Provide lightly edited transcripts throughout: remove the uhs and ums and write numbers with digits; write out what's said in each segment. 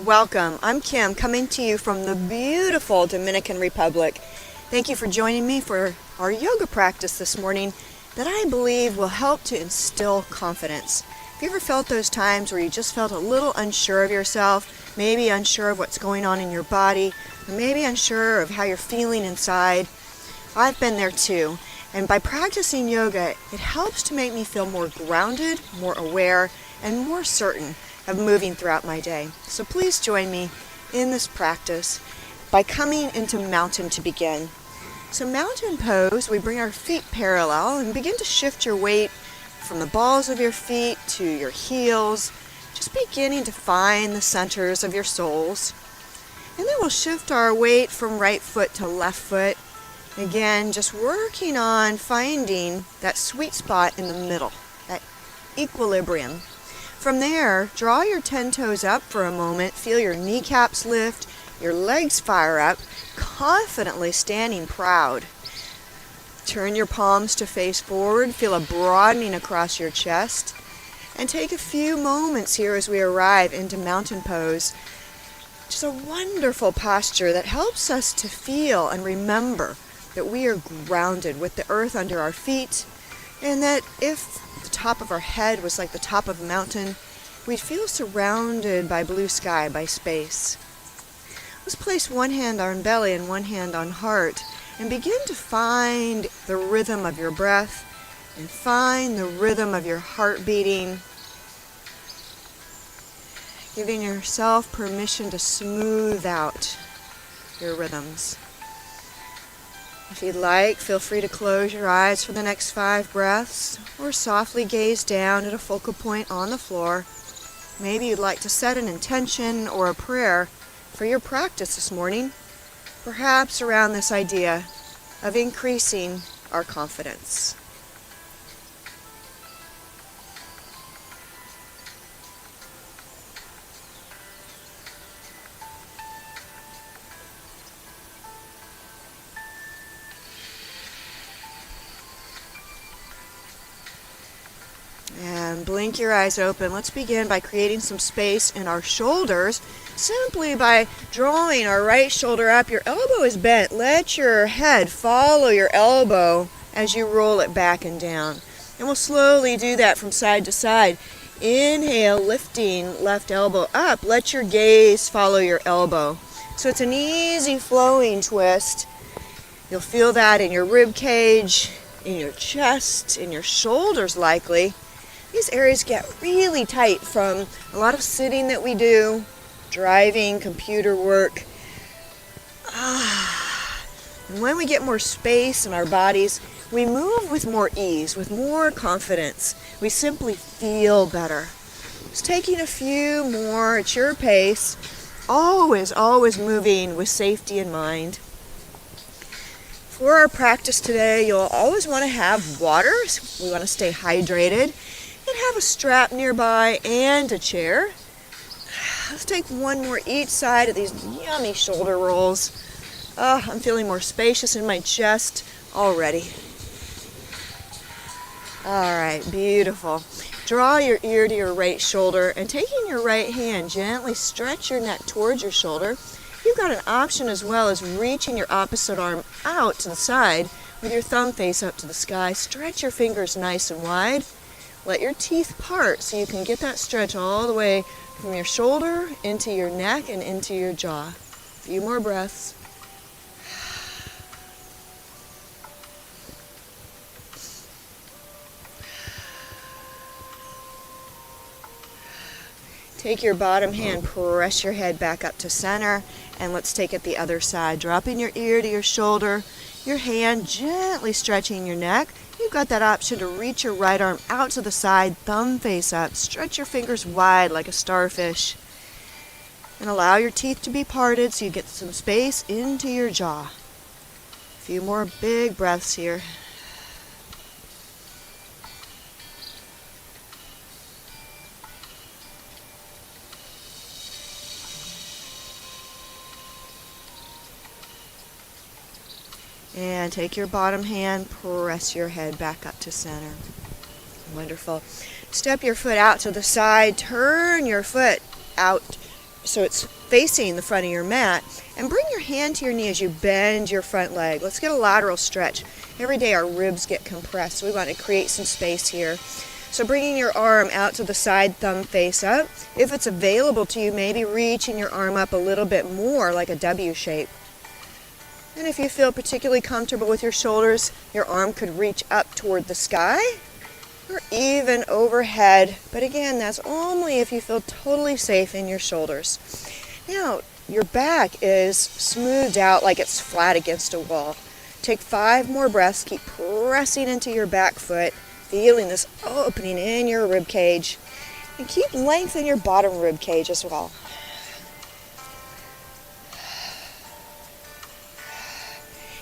Welcome. I'm Kim, coming to you from the beautiful Dominican Republic. Thank you for joining me for our yoga practice this morning that I believe will help to instill confidence. Have you ever felt those times where you just felt a little unsure of yourself, maybe unsure of what's going on in your body, or maybe unsure of how you're feeling inside? I've been there too, and by practicing yoga, it helps to make me feel more grounded, more aware, and more certain of moving throughout my day. So please join me in this practice by coming into mountain to begin. So mountain pose, we bring our feet parallel and begin to shift your weight from the balls of your feet to your heels, just beginning to find the centers of your soles. And then we'll shift our weight from right foot to left foot. Again, just working on finding that sweet spot in the middle, that equilibrium. From there, draw your 10 toes up for a moment, feel your kneecaps lift, your legs fire up, confidently standing proud. Turn your palms to face forward, feel a broadening across your chest, and take a few moments here as we arrive into mountain pose. Just a wonderful posture that helps us to feel and remember that we are grounded with the earth under our feet, and that if the top of our head was like the top of a mountain, we'd feel surrounded by blue sky, by space. Let's place one hand on belly and one hand on heart and begin to find the rhythm of your breath and find the rhythm of your heart beating, giving yourself permission to smooth out your rhythms. If you'd like, feel free to close your eyes for the next 5 breaths or softly gaze down at a focal point on the floor. Maybe you'd like to set an intention or a prayer for your practice this morning, perhaps around this idea of increasing our confidence. And blink your eyes open. Let's begin by creating some space in our shoulders, simply by drawing our right shoulder up. Your elbow is bent. Let your head follow your elbow as you roll it back and down. And we'll slowly do that from side to side. Inhale, lifting left elbow up. Let your gaze follow your elbow. So it's an easy flowing twist. You'll feel that in your rib cage, in your chest, in your shoulders likely. These areas get really tight from a lot of sitting that we do, driving, computer work. And when we get more space in our bodies, we move with more ease, with more confidence. We simply feel better. Just taking a few more at your pace, always moving with safety in mind. For our practice today, you'll always want to have water. We want to stay hydrated. And have a strap nearby and a chair. Let's take one more each side of these yummy shoulder rolls. I'm feeling more spacious in my chest already. Alright, beautiful. Draw your ear to your right shoulder and taking your right hand, gently stretch your neck towards your shoulder. You've got an option as well as reaching your opposite arm out to the side with your thumb face up to the sky. Stretch your fingers nice and wide. Let your teeth part so you can get that stretch all the way from your shoulder into your neck and into your jaw. A few more breaths. Take your bottom hand, press your head back up to center, and let's take it the other side. Dropping your ear to your shoulder, your hand gently stretching your neck. You've got that option to reach your right arm out to the side, thumb face up. Stretch your fingers wide like a starfish. And allow your teeth to be parted so you get some space into your jaw. A few more big breaths here. And take your bottom hand, press your head back up to center. Wonderful. Step your foot out to the side, turn your foot out so it's facing the front of your mat, and bring your hand to your knee as you bend your front leg. Let's get a lateral stretch. Every day our ribs get compressed, so we want to create some space here. So bringing your arm out to the side, thumb face up. If it's available to you, maybe reaching your arm up a little bit more like a W shape. And if you feel particularly comfortable with your shoulders, your arm could reach up toward the sky or even overhead. But again, that's only if you feel totally safe in your shoulders. Now, your back is smoothed out like it's flat against a wall. Take 5 more breaths. Keep pressing into your back foot, feeling this opening in your rib cage. And keep length in your bottom rib cage as well.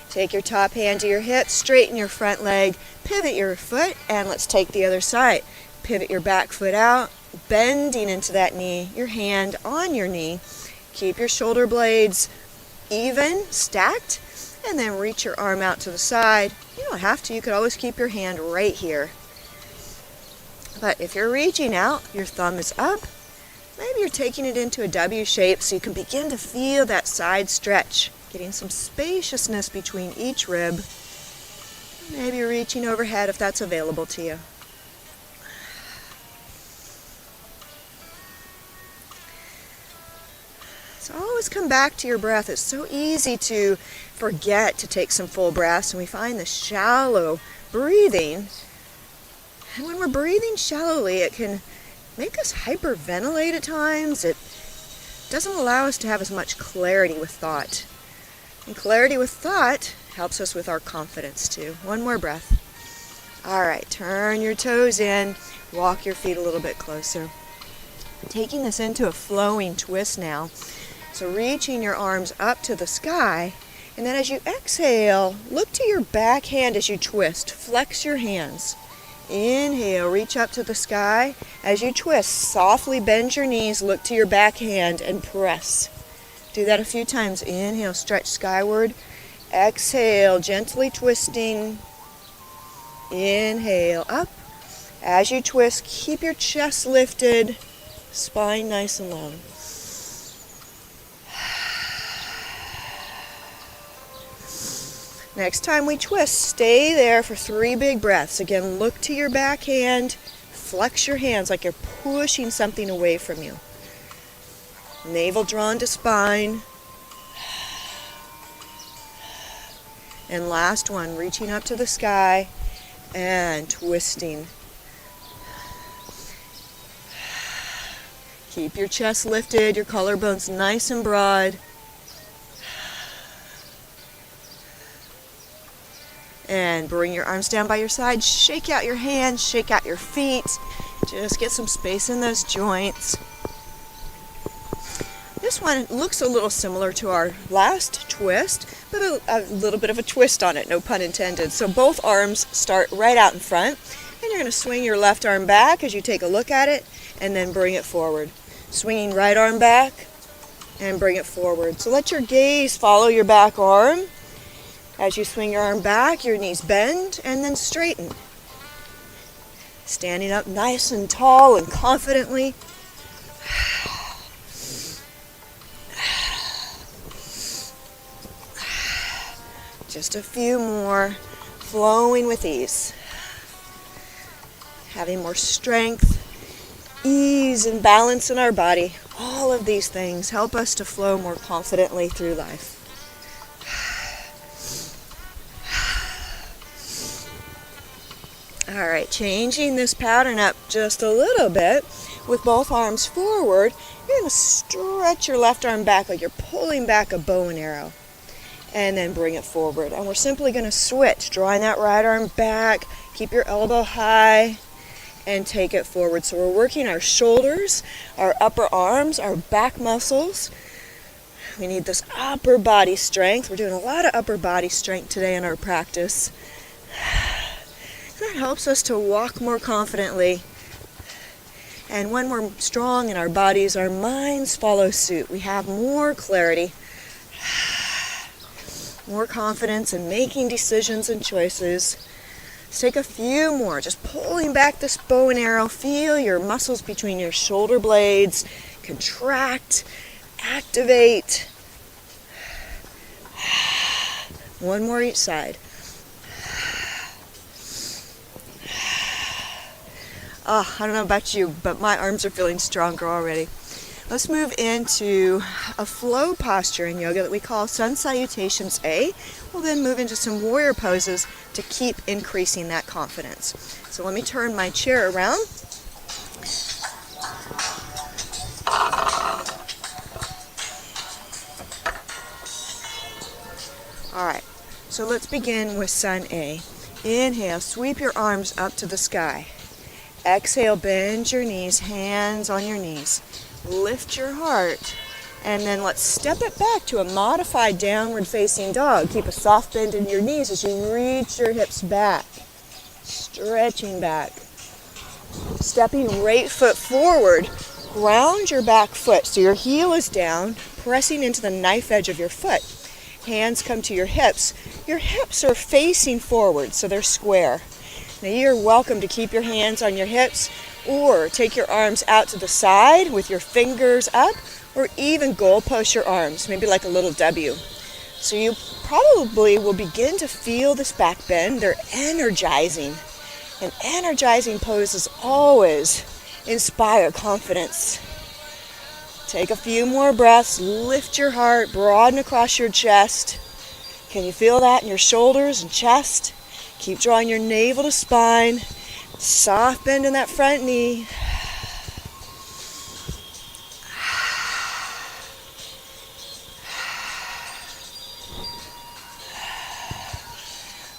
Take your top hand to your hip, straighten your front leg, pivot your foot, and let's take the other side. Pivot your back foot out, bending into that knee, your hand on your knee. Keep your shoulder blades even, stacked, and then reach your arm out to the side. You don't have to, you could always keep your hand right here. But if you're reaching out, your thumb is up. Maybe you're taking it into a W shape so you can begin to feel that side stretch. Getting some spaciousness between each rib. Maybe reaching overhead if that's available to you. So always come back to your breath. It's so easy to forget to take some full breaths, and we find the shallow breathing. And when we're breathing shallowly, it can make us hyperventilate at times. It doesn't allow us to have as much clarity with thought. And clarity with thought helps us with our confidence too. One more breath. All right, turn your toes in, walk your feet a little bit closer. Taking this into a flowing twist now. So reaching your arms up to the sky, and then as you exhale, look to your back hand as you twist. Flex your hands. Inhale, reach up to the sky. As you twist, softly bend your knees, look to your back hand, and press. Do that a few times. Inhale, stretch skyward. Exhale, gently twisting. Inhale, up. As you twist, keep your chest lifted, spine nice and long. Next time we twist, stay there for 3 big breaths. Again, look to your back hand. Flex your hands like you're pushing something away from you. Navel drawn to spine. And last one, reaching up to the sky and twisting. Keep your chest lifted, your collarbones nice and broad. And bring your arms down by your side. Shake out your hands, shake out your feet. Just get some space in those joints. This one looks a little similar to our last twist, but a little bit of a twist on it, no pun intended. So both arms start right out in front, and you're going to swing your left arm back as you take a look at it, and then bring it forward. Swinging right arm back, and bring it forward. So let your gaze follow your back arm. As you swing your arm back, your knees bend, and then straighten. Standing up nice and tall and confidently. Just a few more, flowing with ease. Having more strength, ease, and balance in our body. All of these things help us to flow more confidently through life. All right, changing this pattern up just a little bit with both arms forward. You're going to stretch your left arm back like you're pulling back a bow and arrow. And then bring it forward. And we're simply going to switch, drawing that right arm back, keep your elbow high, and take it forward. So we're working our shoulders, our upper arms, our back muscles. We need this upper body strength. We're doing a lot of upper body strength today in our practice. That helps us to walk more confidently. And when we're strong in our bodies, our minds follow suit. We have more clarity. More confidence in making decisions and choices. Let's take a few more. Just pulling back this bow and arrow. Feel your muscles between your shoulder blades contract. Activate. One more each side. Oh, I don't know about you, but my arms are feeling stronger already. Let's move into a flow posture in yoga that we call Sun Salutations A. We'll then move into some warrior poses to keep increasing that confidence. So let me turn my chair around. Alright, so let's begin with Sun A. Inhale, sweep your arms up to the sky. Exhale, bend your knees, hands on your knees. Lift your heart, and then let's step it back to a modified downward facing dog. Keep a soft bend in your knees as you reach your hips back, stretching back. Stepping right foot forward, ground your back foot so your heel is down, pressing into the knife edge of your foot. Hands come to your hips. Your hips are facing forward, so they're square. Now you're welcome to keep your hands on your hips or take your arms out to the side with your fingers up, or even goal post your arms, maybe like a little W. So you probably will begin to feel this back bend. They're energizing. And energizing poses always inspire confidence. Take a few more breaths, lift your heart, broaden across your chest. Can you feel that in your shoulders and chest? Keep drawing your navel to spine. Soft bend in that front knee.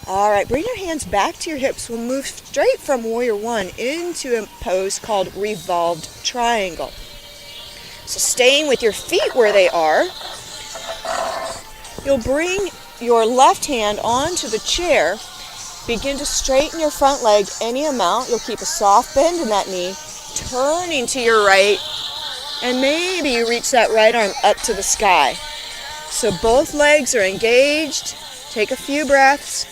All right, bring your hands back to your hips. We'll move straight from Warrior One into a pose called Revolved Triangle. So staying with your feet where they are, you'll bring your left hand onto the chair. Begin to straighten your front leg any amount. You'll keep a soft bend in that knee, turning to your right, and maybe you reach that right arm up to the sky. So both legs are engaged. Take a few breaths.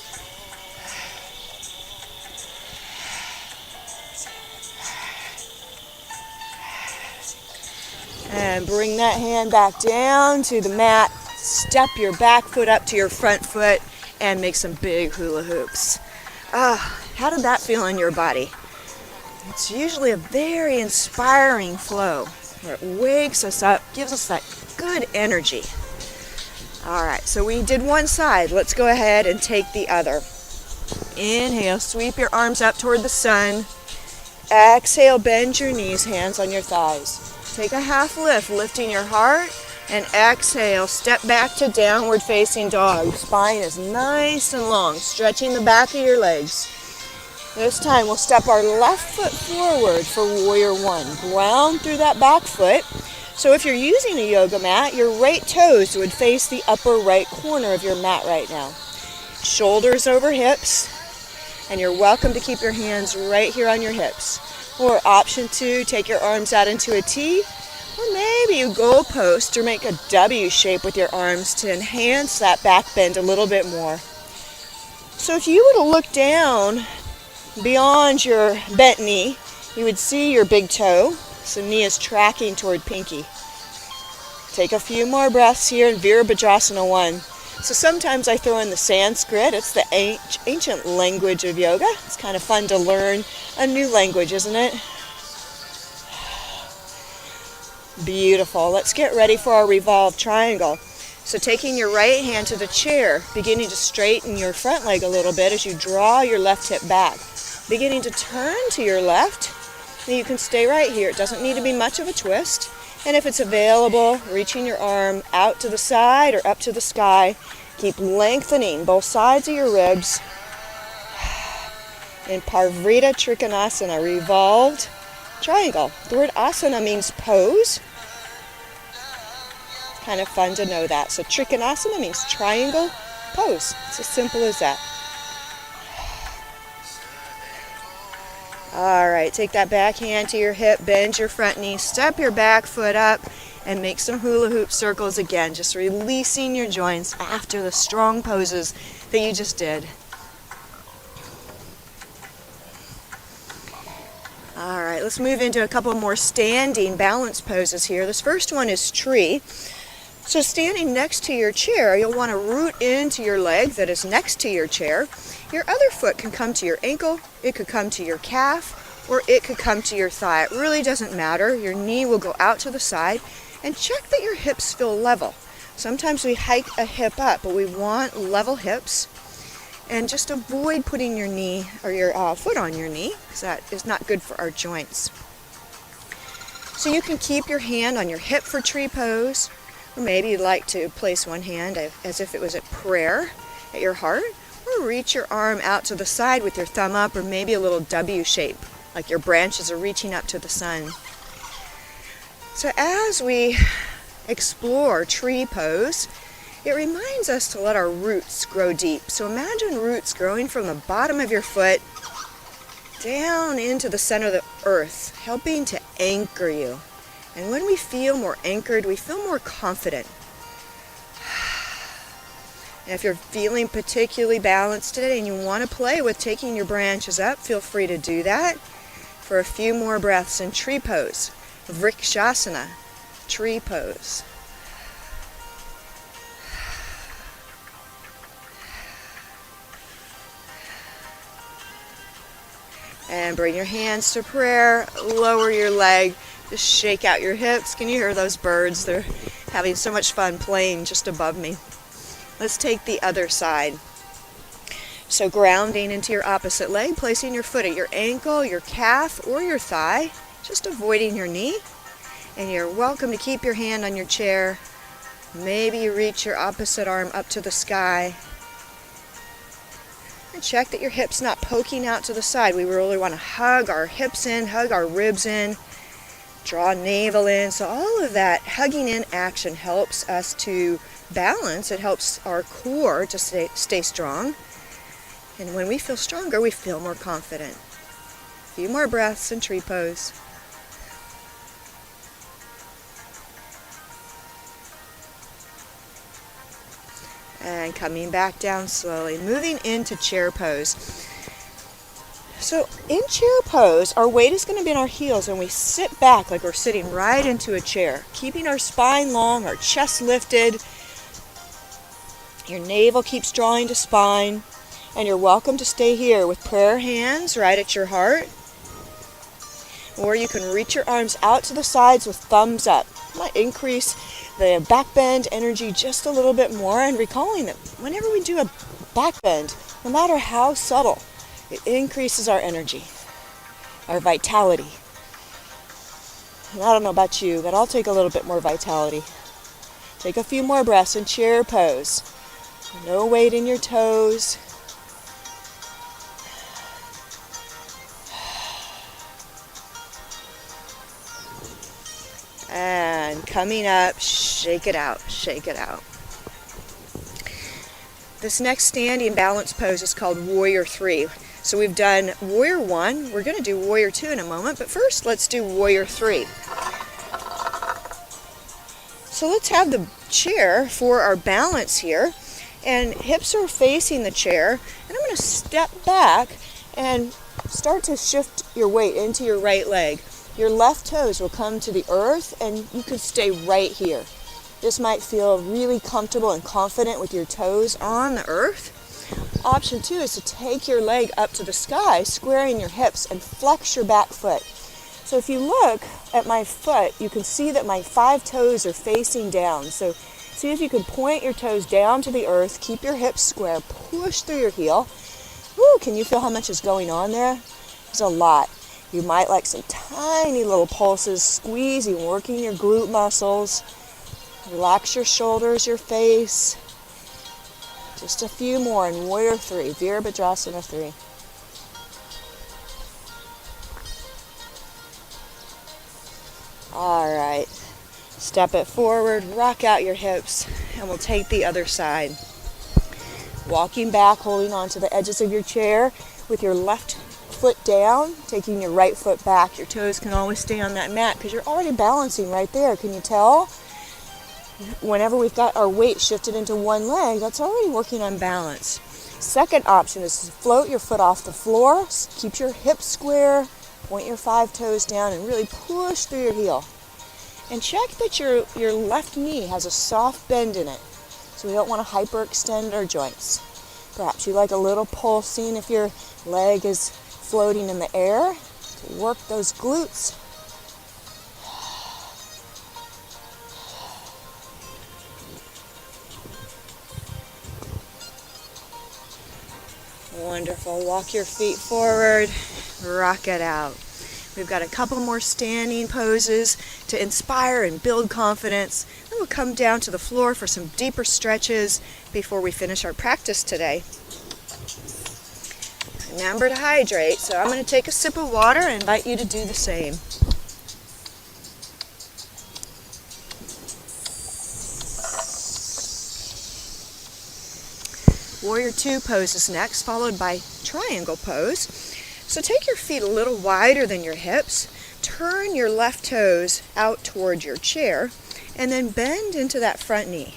And bring that hand back down to the mat. Step your back foot up to your front foot and make some big hula hoops. How did that feel in your body? It's usually a very inspiring flow where it wakes us up, gives us that good energy. All right, so we did one side. Let's go ahead and take the other. Inhale, sweep your arms up toward the sun. Exhale, bend your knees, hands on your thighs. Take a half lift, lifting your heart, and exhale, step back to downward facing dog. Spine is nice and long, stretching the back of your legs. This time we'll step our left foot forward for Warrior One. Ground through that back foot. So if you're using a yoga mat, your right toes would face the upper right corner of your mat right now. Shoulders over hips, and you're welcome to keep your hands right here on your hips. Or option 2, take your arms out into a T, or maybe you goal post or make a W shape with your arms to enhance that back bend a little bit more. So if you were to look down beyond your bent knee, you would see your big toe, so knee is tracking toward pinky. Take a few more breaths here in Virabhadrasana 1. So sometimes I throw in the Sanskrit. It's the ancient language of yoga. It's kind of fun to learn a new language, isn't it? Beautiful. Let's get ready for our Revolved Triangle. So taking your right hand to the chair, beginning to straighten your front leg a little bit as you draw your left hip back. Beginning to turn to your left. And you can stay right here. It doesn't need to be much of a twist. And if it's available, reaching your arm out to the side or up to the sky. Keep lengthening both sides of your ribs. In Parvrita Trikonasana, Revolved Triangle. The word asana means pose. It's kind of fun to know that. So Trikonasana means triangle pose. It's as simple as that. All right, take that back hand to your hip, bend your front knee, step your back foot up, and make some hula hoop circles again, just releasing your joints after the strong poses that you just did. All right, let's move into a couple more standing balance poses here. This first one is tree. So standing next to your chair, you'll want to root into your leg that is next to your chair. Your other foot can come to your ankle, it could come to your calf, or it could come to your thigh. It really doesn't matter. Your knee will go out to the side, and check that your hips feel level. Sometimes we hike a hip up, but we want level hips. And just avoid putting your knee or your foot on your knee, because that is not good for our joints. So you can keep your hand on your hip for tree pose, or maybe you'd like to place one hand as if it was a prayer at your heart, or reach your arm out to the side with your thumb up, or maybe a little W shape, like your branches are reaching up to the sun. So as we explore tree pose, it reminds us to let our roots grow deep. So imagine roots growing from the bottom of your foot down into the center of the earth, helping to anchor you. And when we feel more anchored, we feel more confident. And if you're feeling particularly balanced today and you want to play with taking your branches up, feel free to do that for a few more breaths in tree pose, Vrikshasana, tree pose. And bring your hands to prayer, lower your leg, just shake out your hips. Can you hear those birds? They're having so much fun playing just above me. Let's take the other side. So grounding into your opposite leg, placing your foot at your ankle, your calf, or your thigh, just avoiding your knee. And you're welcome to keep your hand on your chair. Maybe you reach your opposite arm up to the sky. And check that your hips not poking out to the side. We really want to hug our hips in, hug our ribs in. Draw navel in. So all of that hugging in action helps us to balance. It helps our core to stay strong. And when we feel stronger, we feel more confident. A few more breaths in tree pose. And coming back down slowly, moving into chair pose. So in chair pose, our weight is going to be in our heels and we sit back like we're sitting right into a chair, keeping our spine long, our chest lifted. Your navel keeps drawing to spine, and you're welcome to stay here with prayer hands right at your heart. Or you can reach your arms out to the sides with thumbs up. Might increase the back bend energy just a little bit more, and recalling that whenever we do a back bend, no matter how subtle, it increases our energy, our vitality. And I don't know about you, but I'll take a little bit more vitality. Take a few more breaths in chair pose. No weight in your toes. And coming up, shake it out, shake it out. This next standing balance pose is called Warrior 3. So we've done Warrior 1, we're going to do Warrior 2 in a moment, but first let's do Warrior 3. So let's have the chair for our balance here, and hips are facing the chair, and I'm going to step back and start to shift your weight into your right leg. Your left toes will come to the earth, and you could stay right here. This might feel really comfortable and confident with your toes on the earth. Option 2 is to take your leg up to the sky, squaring your hips, and flex your back foot. So if you look at my foot, you can see that my 5 toes are facing down. So see if you can point your toes down to the earth, keep your hips square, push through your heel. Woo, can you feel how much is going on there? There's a lot. You might like some tiny little pulses, squeezing, working your glute muscles. Relax your shoulders, your face. Just a few more in Warrior 3, Virabhadrasana 3. All right, step it forward, rock out your hips, and we'll take the other side. Walking back, holding on to the edges of your chair with your left foot down, taking your right foot back. Your toes can always stay on that mat because you're already balancing right there. Can you tell? Whenever we've got our weight shifted into one leg, that's already working on balance. Second option is to float your foot off the floor. Keep your hips square, Point your 5 toes down and really push through your heel. And check that your left knee has a soft bend in it. So we don't want to hyperextend our joints. Perhaps you like a little pulsing if your leg is floating in the air to work those glutes. Wonderful. Walk your feet forward, rock it out. We've got a couple more standing poses to inspire and build confidence. Then we'll come down to the floor for some deeper stretches before we finish our practice today. Remember to hydrate, so I'm going to take a sip of water and invite you to do the same. Warrior 2 pose is next, followed by triangle pose. So take your feet a little wider than your hips, turn your left toes out toward your chair, and then bend into that front knee.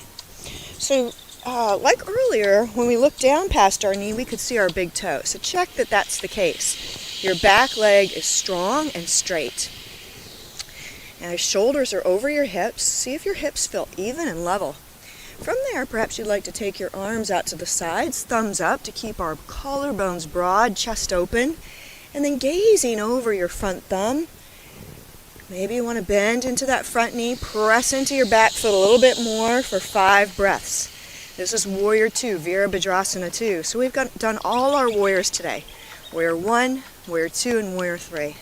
So like earlier, when we looked down past our knee, we could see our big toe. So check that that's the case. Your back leg is strong and straight. And your shoulders are over your hips. See if your hips feel even and level. From there, perhaps you'd like to take your arms out to the sides, thumbs up to keep our collarbones broad, chest open, and then gazing over your front thumb. Maybe you want to bend into that front knee, press into your back foot a little bit more for 5 breaths. This is Warrior 2, Virabhadrasana 2. So we've done all our warriors today. Warrior 1, Warrior 2, and Warrior 3.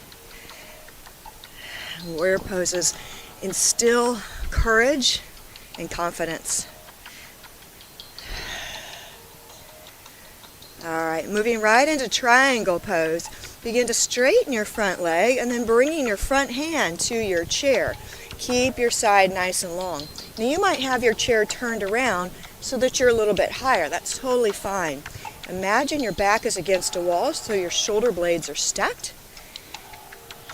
Warrior poses instill courage and confidence. Alright, moving right into triangle pose. Begin to straighten your front leg and then bringing your front hand to your chair. Keep your side nice and long. Now you might have your chair turned around so that you're a little bit higher. That's totally fine. Imagine your back is against a wall so your shoulder blades are stacked.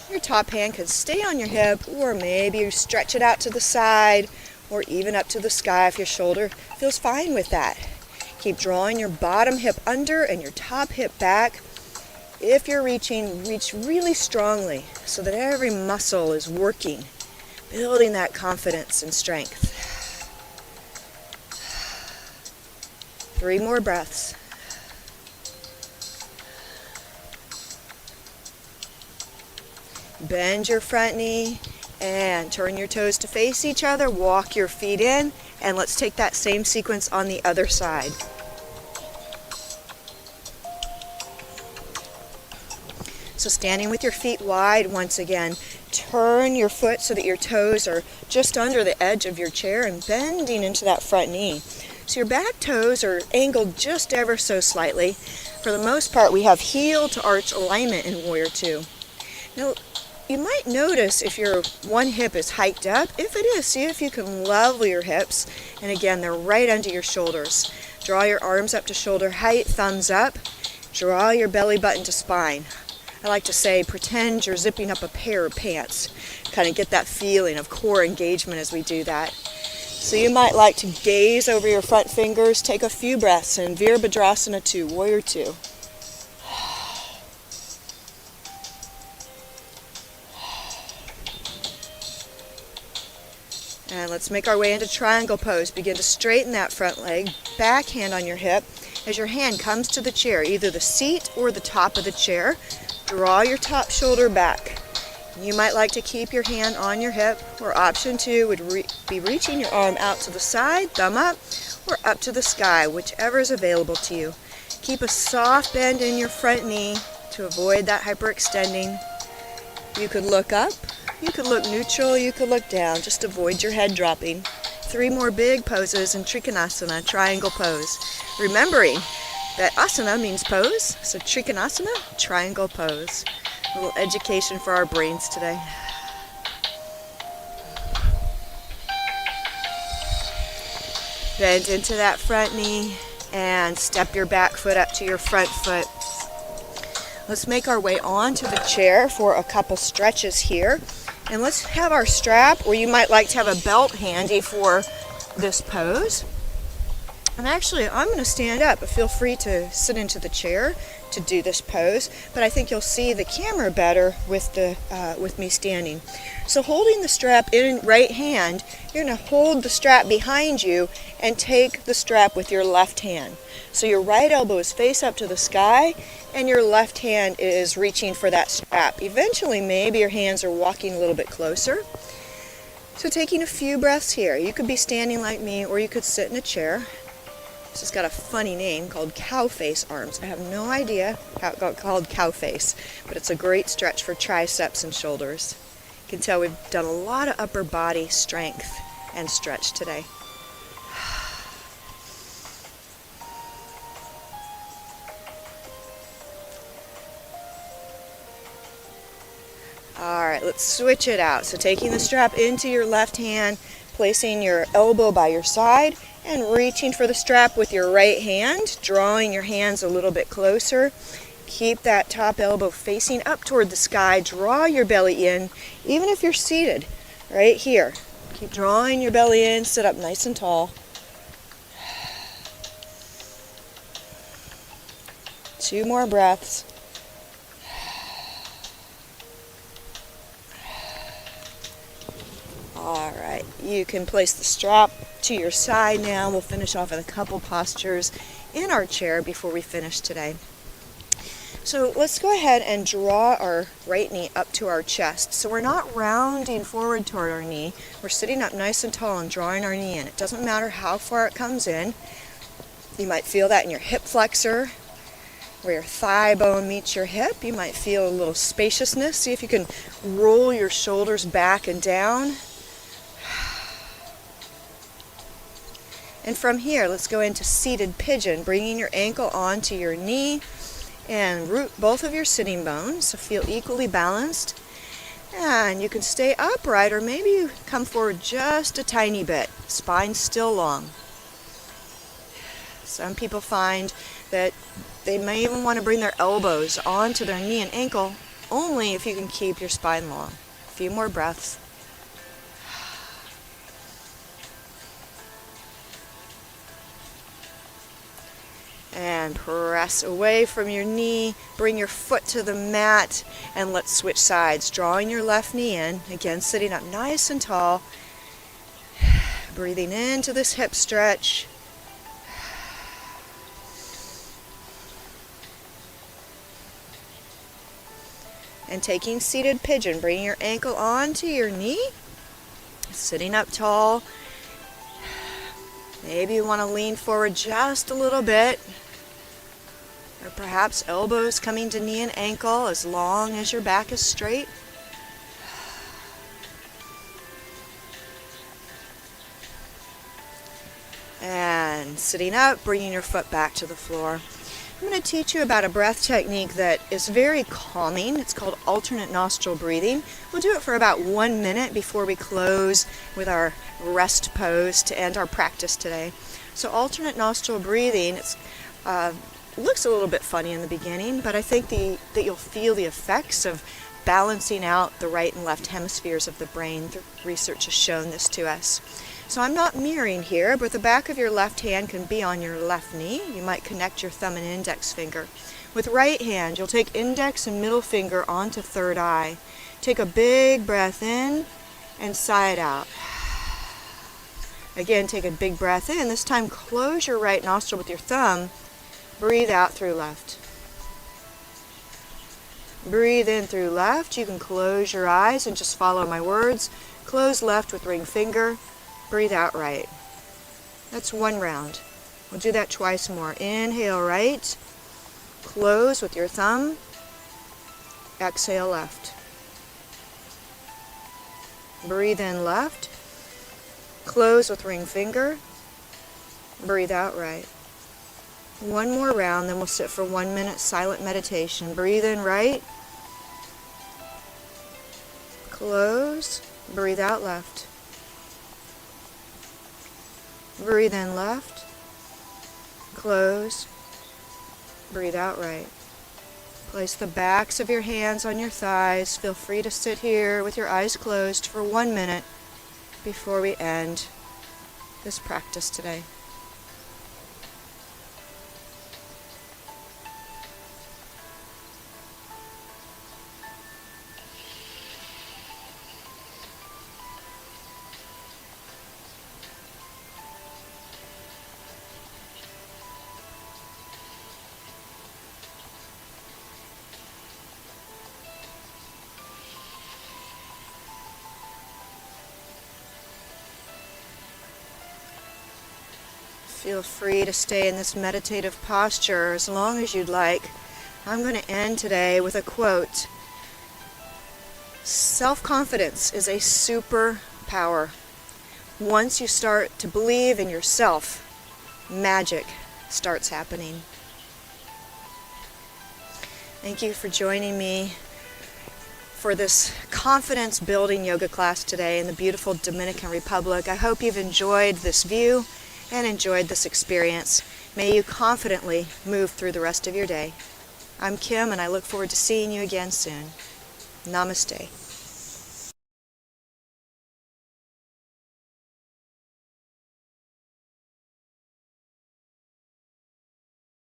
Your top hand can stay on your hip, or maybe you stretch it out to the side or even up to the sky if your shoulder feels fine with that. Keep drawing your bottom hip under and your top hip back. If you're reaching, reach really strongly so that every muscle is working, building that confidence and strength. 3 more breaths. Bend your front knee and turn your toes to face each other. Walk your feet in, and let's take that same sequence on the other side. So standing with your feet wide once again, turn your foot so that your toes are just under the edge of your chair and bending into that front knee. So your back toes are angled just ever so slightly. For the most part, we have heel to arch alignment in Warrior 2. Now, you might notice if your one hip is hiked up. If it is, see if you can level your hips. And again, they're right under your shoulders. Draw your arms up to shoulder height, thumbs up. Draw your belly button to spine. I like to say, pretend you're zipping up a pair of pants. Kind of get that feeling of core engagement as we do that. So you might like to gaze over your front fingers, take a few breaths in Virabhadrasana 2, Warrior 2. And let's make our way into triangle pose. Begin to straighten that front leg, back hand on your hip. As your hand comes to the chair, either the seat or the top of the chair, draw your top shoulder back. You might like to keep your hand on your hip, or option 2 would be reaching your arm out to the side, thumb up, or up to the sky, whichever is available to you. Keep a soft bend in your front knee to avoid that hyperextending. You could look up, you could look neutral, you could look down, just avoid your head dropping. 3 more big poses in Trikonasana, triangle pose. Remembering that asana means pose, so Trikonasana, triangle pose. A little education for our brains today. Bend into that front knee and step your back foot up to your front foot. Let's make our way onto the chair for a couple stretches here. And let's have our strap, or you might like to have a belt handy for this pose. And actually, I'm going to stand up, but feel free to sit into the chair. to do this pose, but I think you'll see the camera better with me standing. So holding the strap in right hand, you're going to hold the strap behind you and take the strap with your left hand. So your right elbow is face up to the sky and your left hand is reaching for that strap. Eventually, maybe your hands are walking a little bit closer. So taking a few breaths here. You could be standing like me or you could sit in a chair. This has got a funny name called cow face arms. I have no idea how it got called cow face, but it's a great stretch for triceps and shoulders. You can tell we've done a lot of upper body strength and stretch today. All right, let's switch it out. So taking the strap into your left hand, placing your elbow by your side, and reaching for the strap with your right hand, drawing your hands a little bit closer. Keep that top elbow facing up toward the sky. Draw your belly in, even if you're seated, right here. Keep drawing your belly in, sit up nice and tall. 2 more breaths. All right, you can place the strap to your side now. We'll finish off with a couple postures in our chair before we finish today. So let's go ahead and draw our right knee up to our chest. So we're not rounding forward toward our knee. We're sitting up nice and tall and drawing our knee in. It doesn't matter how far it comes in. You might feel that in your hip flexor, where your thigh bone meets your hip. You might feel a little spaciousness. See if you can roll your shoulders back and down. And from here, let's go into seated pigeon, bringing your ankle onto your knee and root both of your sitting bones, so feel equally balanced. And you can stay upright, or maybe you come forward just a tiny bit. Spine still long. Some people find that they may even want to bring their elbows onto their knee and ankle, only if you can keep your spine long. A few more breaths. And press away from your knee, bring your foot to the mat, and let's switch sides. Drawing your left knee in, again sitting up nice and tall. Breathing into this hip stretch. And taking seated pigeon, bringing your ankle onto your knee, sitting up tall. Maybe you want to lean forward just a little bit. Or perhaps elbows coming to knee and ankle as long as your back is straight. And sitting up, bringing your foot back to the floor. I'm going to teach you about a breath technique that is very calming. It's called alternate nostril breathing. We'll do it for about 1 minute before we close with our rest pose to end our practice today. So alternate nostril breathing, it's looks a little bit funny in the beginning, but I think that you'll feel the effects of balancing out the right and left hemispheres of the brain. The research has shown this to us. So I'm not mirroring here, but the back of your left hand can be on your left knee. You might connect your thumb and index finger. With right hand, you'll take index and middle finger onto third eye. Take a big breath in and sigh it out. Again, take a big breath in. This time, close your right nostril with your thumb. Breathe out through left. Breathe in through left. You can close your eyes and just follow my words. Close left with ring finger. Breathe out right. That's 1 round. We'll do that twice more. Inhale right. Close with your thumb. Exhale left. Breathe in left. Close with ring finger. Breathe out right. 1 more round, then we'll sit for 1 minute silent meditation. Breathe in right. Close. Breathe out left. Breathe in left. Close. Breathe out right. Place the backs of your hands on your thighs. Feel free to sit here with your eyes closed for 1 minute before we end this practice today. Feel free to stay in this meditative posture as long as you'd like. I'm going to end today with a quote. Self-confidence is a superpower. Once you start to believe in yourself, magic starts happening. Thank you for joining me for this confidence-building yoga class today in the beautiful Dominican Republic. I hope you've enjoyed this view and enjoyed this experience. May you confidently move through the rest of your day. I'm Kim, and I look forward to seeing you again soon. Namaste.